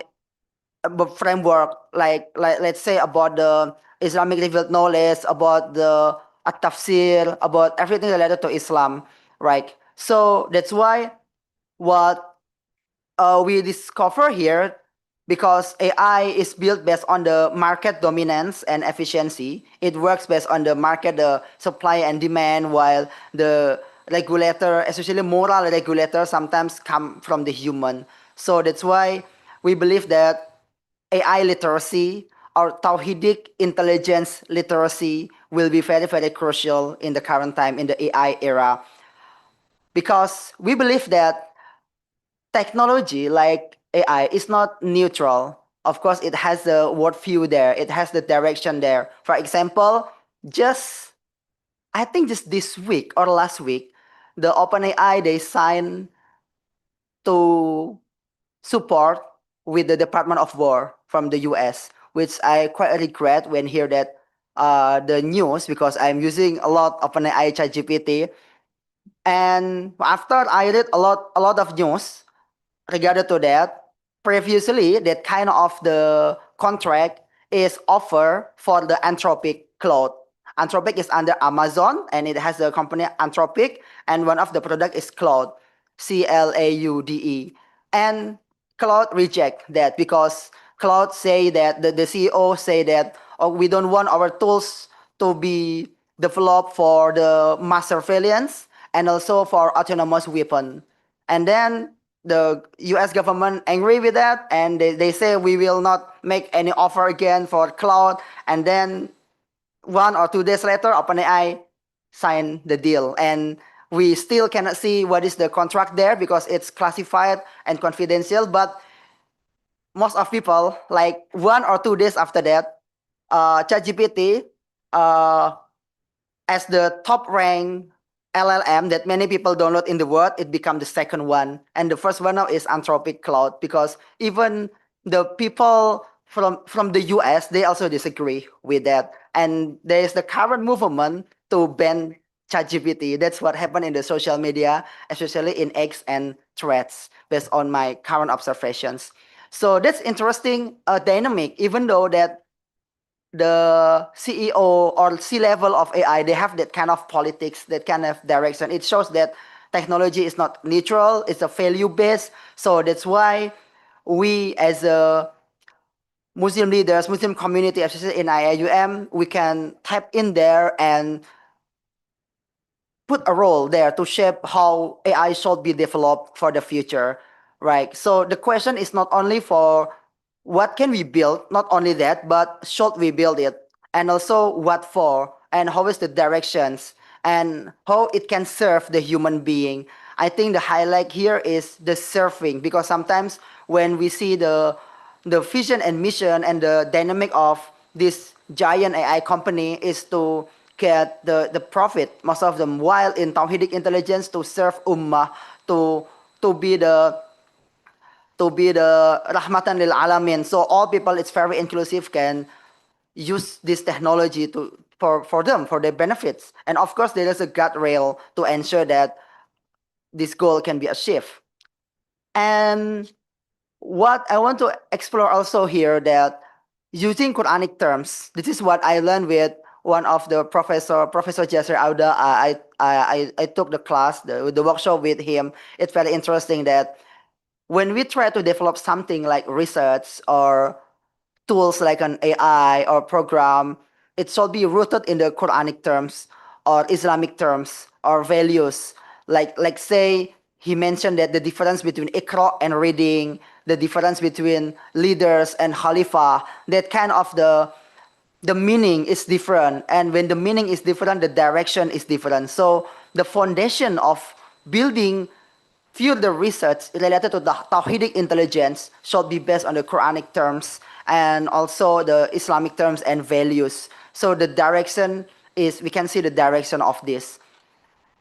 framework, like let's say about the Islamic revealed knowledge, about the at-tafsir, about everything related to Islam, right? So that's why what we discover here, because AI is built based on the market dominance and efficiency. It works based on the market, the supply and demand, while the regulator, especially moral regulator, sometimes come from the human. So that's why we believe that AI literacy our Tawhidic intelligence literacy will be very, very crucial in the current time, in the AI era, because we believe that technology like AI is not neutral. Of course, it has the worldview there, it has the direction there. For example, I think just this week or last week, the OpenAI, they signed to support with the Department of War from the US, which I quite regret when hear that the news, because I'm using a lot of an AI ChatGPT. And after I read a lot of news regarding to that, previously that kind of the contract is offered for the Anthropic cloud. Anthropic is under Amazon and it has the company Anthropic, and one of the product is Cloud, Claude. And Cloud reject that because Cloud say that the CEO say that, oh, we don't want our tools to be developed for the mass surveillance and also for autonomous weapon. And then the US government angry with that, and they say we will not make any offer again for cloud. And then 1 or 2 days later, OpenAI signed the deal, and we still cannot see what is the contract there because it's classified and confidential. But most of people, like 1 or 2 days after that, ChatGPT, uh, as the top ranked LLM that many people download in the world, it become the second one. And the first one now is Anthropic Cloud, because even the people from the US, they also disagree with that. And there is the current movement to ban ChatGPT. That's what happened in the social media, especially in X and Threads, based on my current observations. So that's interesting dynamic, even though that the CEO or C-level of AI, they have that kind of politics, that kind of direction. It shows that technology is not neutral, it's a value-based. So that's why we as a Muslim leaders, Muslim community, especially in IIUM, we can tap in there and put a role there to shape how AI should be developed for the future, right? So the question is not only for what can we build, not only that, but should we build it? And also what for? And how is the directions? And how it can serve the human being? I think the highlight here is the serving, because sometimes when we see the vision and mission and the dynamic of this giant AI company is to get the profit, most of them, while in Tawhidic intelligence to serve ummah, to to be the to be the rahmatan lil alamin. So all people, it's very inclusive, can use this technology to for them, for their benefits. And of course, there is a guardrail to ensure that this goal can be achieved. And what I want to explore also here, that using Quranic terms, this is what I learned with one of the Professor Jasser Auda. I took the class, the workshop with him. It's very interesting that when we try to develop something like research or tools like an AI or program, it should be rooted in the Quranic terms or Islamic terms or values. Like say he mentioned that the difference between Iqra and reading, the difference between leaders and Khalifa, that kind of the meaning is different. And when the meaning is different, the direction is different. So the foundation of building further research related to the Tawhidic intelligence should be based on the Quranic terms and also the Islamic terms and values. So the direction is, we can see the direction of this.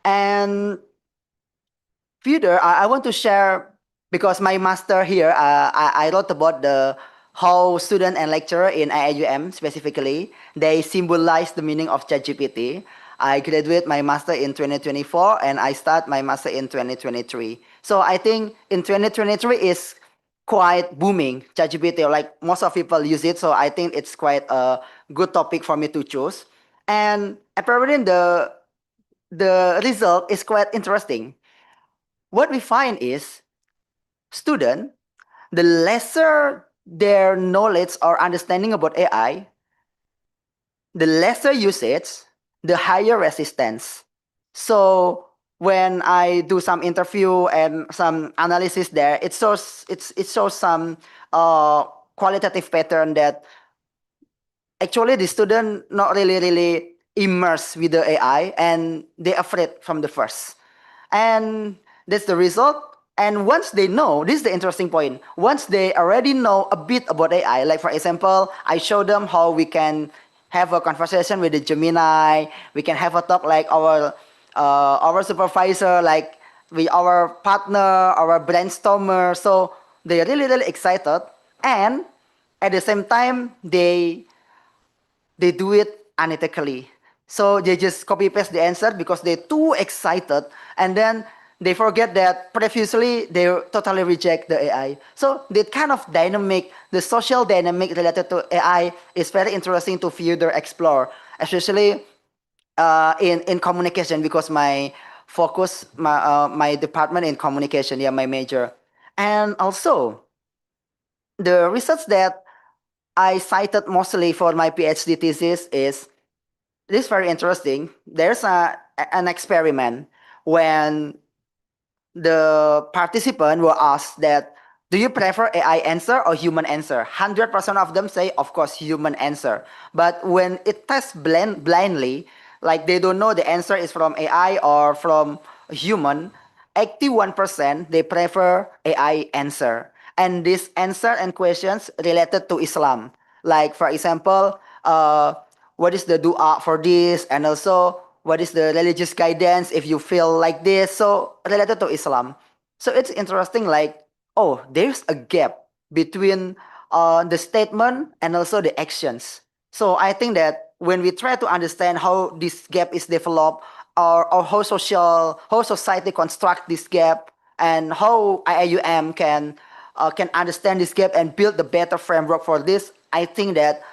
And further, I want to share, because my master here, I wrote about the how student and lecturer in IIUM specifically, they symbolize the meaning of ChatGPT. I graduate my master in 2024 and I start my master in 2023. So I think in 2023 is quite booming, ChatGPT, like most of people use it. So I think it's quite a good topic for me to choose. And apparently the result is quite interesting. What we find is student, the lesser their knowledge or understanding about AI, the lesser usage, the higher resistance. So when I do some interview and some analysis there, it shows some qualitative pattern that actually the student not really immersed with the AI and they afraid from the first. And that's the result. And once they know, this is the interesting point. Once they already know a bit about AI, like for example, I show them how we can have a conversation with the Gemini. We can have a talk like our supervisor, like with our partner, our brainstormer. So they're really excited, and at the same time they do it unethically. So they just copy paste the answer because they're too excited, and then they forget that previously they totally reject the AI. So the kind of dynamic, the social dynamic related to AI is very interesting to further explore, especially in communication, because my focus, my department in communication, yeah, my major. And also the research that I cited mostly for my PhD thesis is this is very interesting. There's an experiment when the participant were asked that, do you prefer AI answer or human answer? 100% of them say, of course, human answer. But when it tests blindly, like they don't know the answer is from AI or from human, 81% they prefer AI answer. And this answer and questions related to Islam. Like for example, what is the dua for this, and also what is the religious guidance if you feel like this, so related to Islam. So it's interesting, like, oh, there's a gap between the statement and also the actions. So I think that when we try to understand how this gap is developed, or how society construct this gap, and how IIUM can understand this gap and build the better framework for this, I think that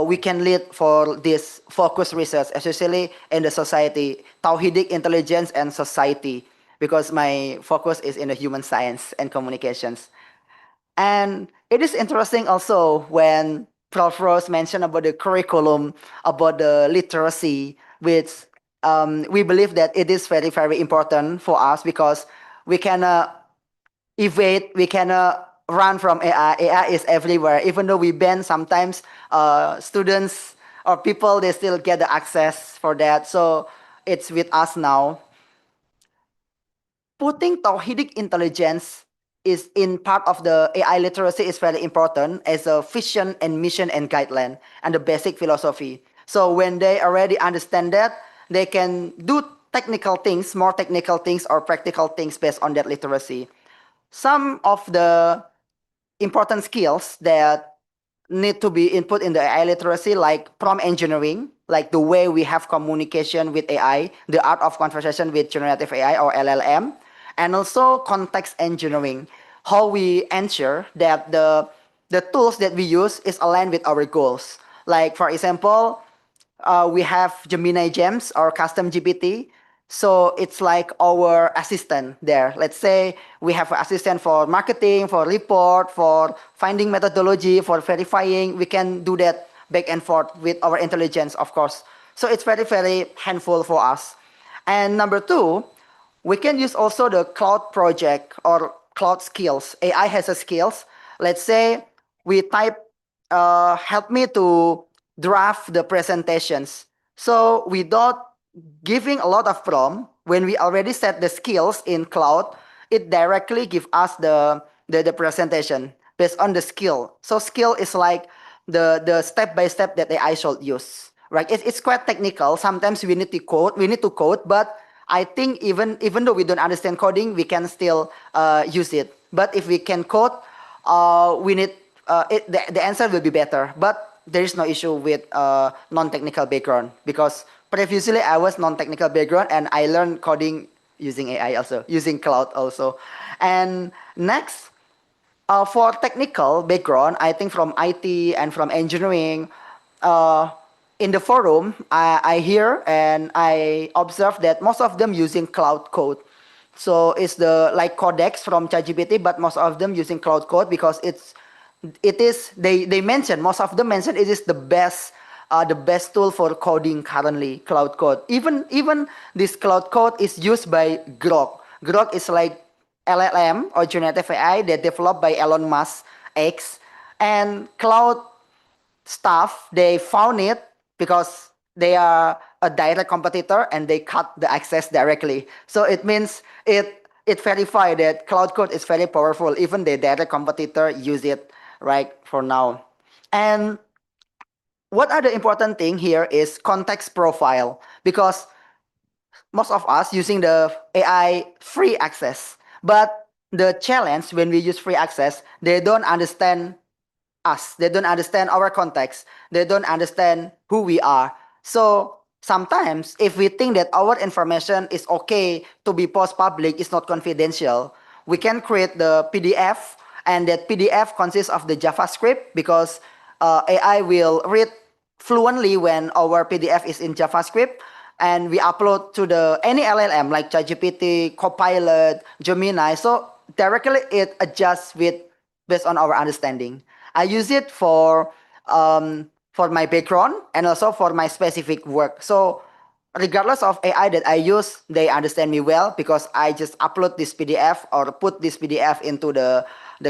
we can lead for this focused research, especially in the society, Tawhidic intelligence and society, because my focus is in the human science and communications. And it is interesting also when Prof. Rose mentioned about the curriculum, about the literacy, which we believe that it is very important for us, because we can evade, we can run from AI. AI is everywhere. Even though we ban sometimes, students or people, they still get the access for that. So it's with us now. Putting Tawhidic intelligence is in part of the AI literacy is very important as a vision and mission and guideline and the basic philosophy. So when they already understand that, they can do technical things, more technical things or practical things based on that literacy. Some of the important skills that need to be input in the AI literacy, like prompt engineering, like the way we have communication with AI, the art of conversation with generative AI or LLM, and also context engineering, how we ensure that the tools that we use is aligned with our goals. Like for example, we have Gemini Gems or custom GPT. So it's like our assistant there. Let's say we have an assistant for marketing, for report, for finding methodology, for verifying. We can do that back and forth with our intelligence, of course. So it's very handful for us. And number two, we can use also the cloud project or cloud skills. AI has a skills. Let's say we type, help me to draft the presentations. So without giving a lot of prompt, when we already set the skills in cloud, it directly give us the presentation based on the skill. So skill is like the step by step that the AI should use. Right? It's quite technical. Sometimes we need to code, but I think even though we don't understand coding, we can still use it. But if we can code, we need the answer will be better. But there is no issue with non-technical background, because previously I was non-technical background and I learned coding using AI also, using cloud also. And next, for technical background, I think from IT and from engineering, uh, in the forum, I hear and I observe that most of them using cloud code. So it's the like codex from ChatGPT, but most of them using cloud code because it is they mention, most of them mention it is the best tool for coding currently, cloud code. Even this cloud code is used by Grok. Grok is like LLM or generative AI that developed by Elon Musk X, and cloud staff, they found it because they are a direct competitor and they cut the access directly. So it means it verified that Cloud Code is very powerful. Even the direct competitor use it right for now. And what are the important thing here is context profile, because most of us using the AI free access. But the challenge when we use free access, they don't understand us. They don't understand our context. They don't understand who we are. So sometimes if we think that our information is okay to be post public, it's not confidential, we can create the PDF, and that PDF consists of the JavaScript, because AI will read fluently when our PDF is in JavaScript, and we upload to the any LLM like ChatGPT, Copilot, Gemini. So directly it adjusts with based on our understanding. I use it for my background and also for my specific work. So regardless of AI that I use, they understand me well because I just upload this PDF or put this PDF into the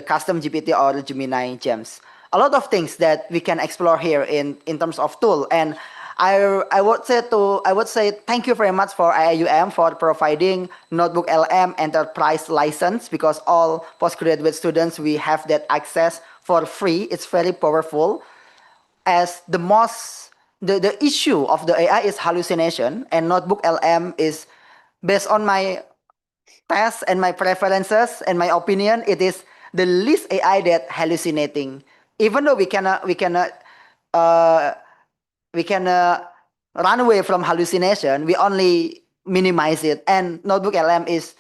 custom GPT or the Gemini gems. A lot of things that we can explore here in terms of tool. And I would say thank you very much for IIUM for providing Notebook LM enterprise license, because all postgraduate students we have that access for free. It's very powerful, as the issue of the AI is hallucination, and Notebook LM is based on my tests and my preferences and my opinion. It is the least AI that hallucinating. Even though uh, we can run away from hallucination, we only minimize it. And Notebook LM is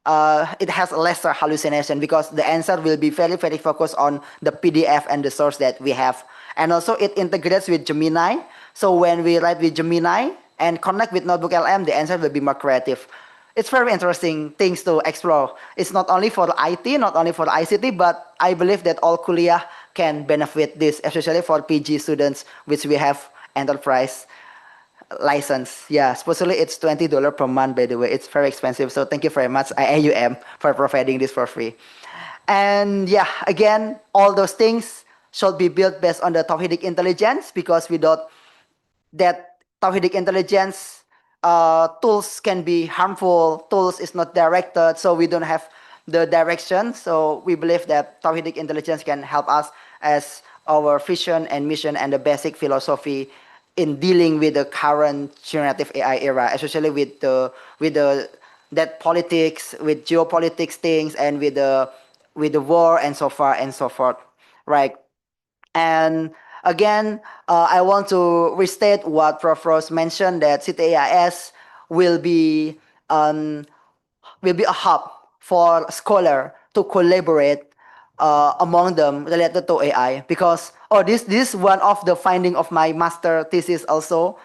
it has lesser hallucination because the answer will be very very focused on the PDF and the source that we have. And also it integrates with Gemini, so when we write with Gemini and connect with Notebook LM, the answer will be more creative. It's very interesting things to explore. It's not only for IT, not only for ICT, but I believe that all kuliah can benefit this, especially for PG students, which we have enterprise license. Yeah, supposedly it's $20 per month, by the way. It's very expensive. So thank you very much, IIUM, for providing this for free. And yeah, again, all those things should be built based on the Tawhidic intelligence, because without that Tawhidic intelligence, tools can be harmful. Tools is not directed, so we don't have the direction. So we believe that Tawhidic intelligence can help us as our vision and mission and the basic philosophy in dealing with the current generative AI era, especially with the that politics, with geopolitics things, and with the war and so far and so forth, right? And again, I want to restate what Prof. Rose mentioned, that CTAIS will be um, will be a hub for scholar to collaborate among them related to AI. Because this is one of the finding of my master thesis also,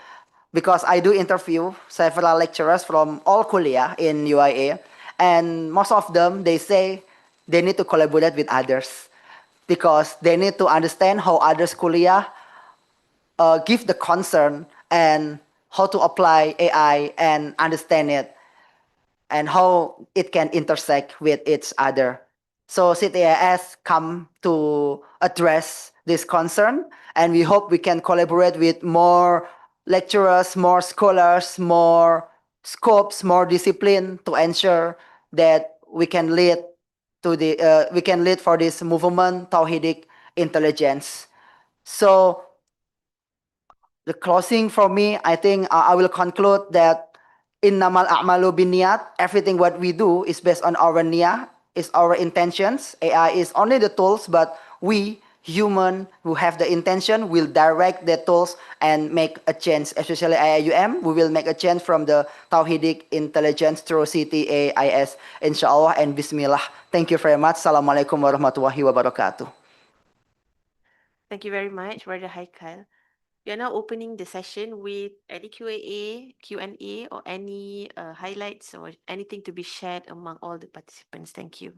because I do interview several lecturers from all kuliah in UIA, and most of them they say they need to collaborate with others, because they need to understand how others kuliah give the concern and how to apply AI and understand it and how it can intersect with each other. So CTAS come to address this concern, and we hope we can collaborate with more lecturers, more scholars, more scopes, more discipline to ensure that we can lead for this movement Tawhidic intelligence. So the closing for me, I think I will conclude that innamal a'malu binniyat, everything what we do is based on our niyah, is our intentions. AI is only the tools, but we human who have the intention will direct the tools and make a change, especially IIUM. We will make a change from the Tawhidic intelligence through CTAIS, inshallah and bismillah. Thank you very much. Assalamualaikum warahmatullahi wabarakatuh. Thank you very much, Brother Haikal. We are now opening the session with any Q&A, or any highlights or anything to be shared among all the participants. Thank you.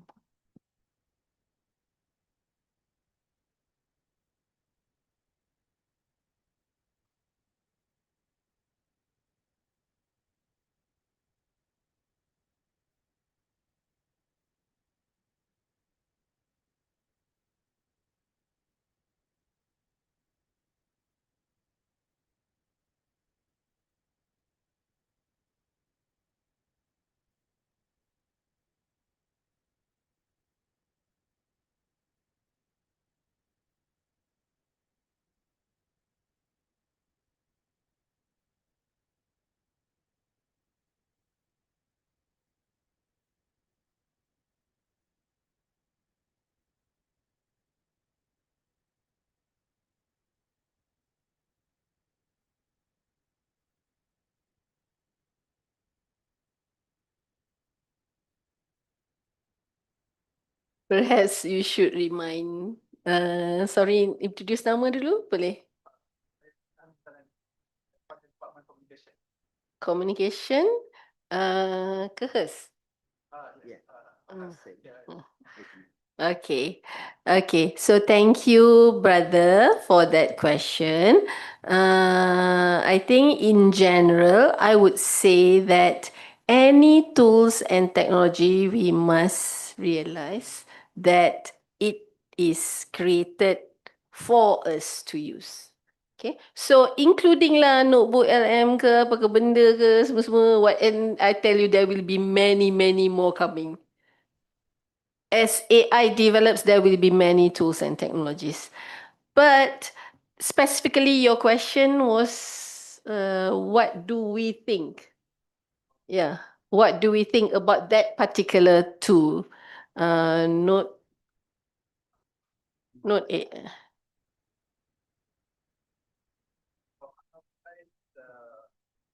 Perhaps you should remind. Sorry, introduce nama dulu, boleh? Communication. Kehers. Okay. Okay. So thank you, brother, for that question. I think in general, I would say that any tools and technology, we must realize that it is created for us to use. Okay, so including lah notebook LM ke apa ke benda ke semua-semua, what, and I tell you there will be many more coming. As AI develops, there will be many tools and technologies. But specifically, your question was, what do we think? Yeah, what do we think about that particular tool? Note 8.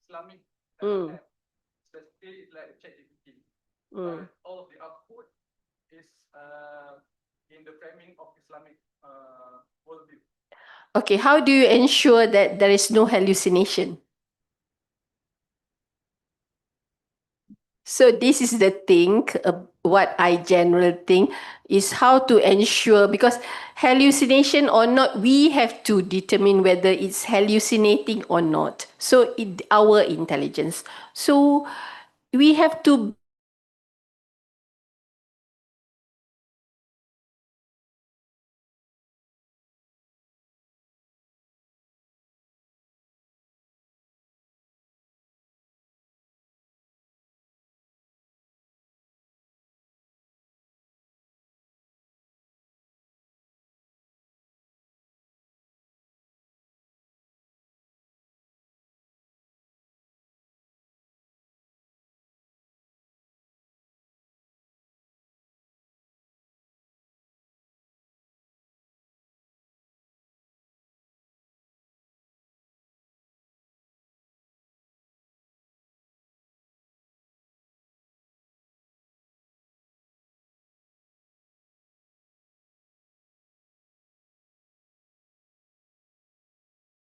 Islamic Mm. specifically like ChatGPT. Mm. All of the output is in the framing of Islamic worldview. Okay, how do you ensure that there is no hallucination? So this is the thing, what I generally think is how to ensure, because hallucination or not, we have to determine whether it's hallucinating or not. So our intelligence. So we have to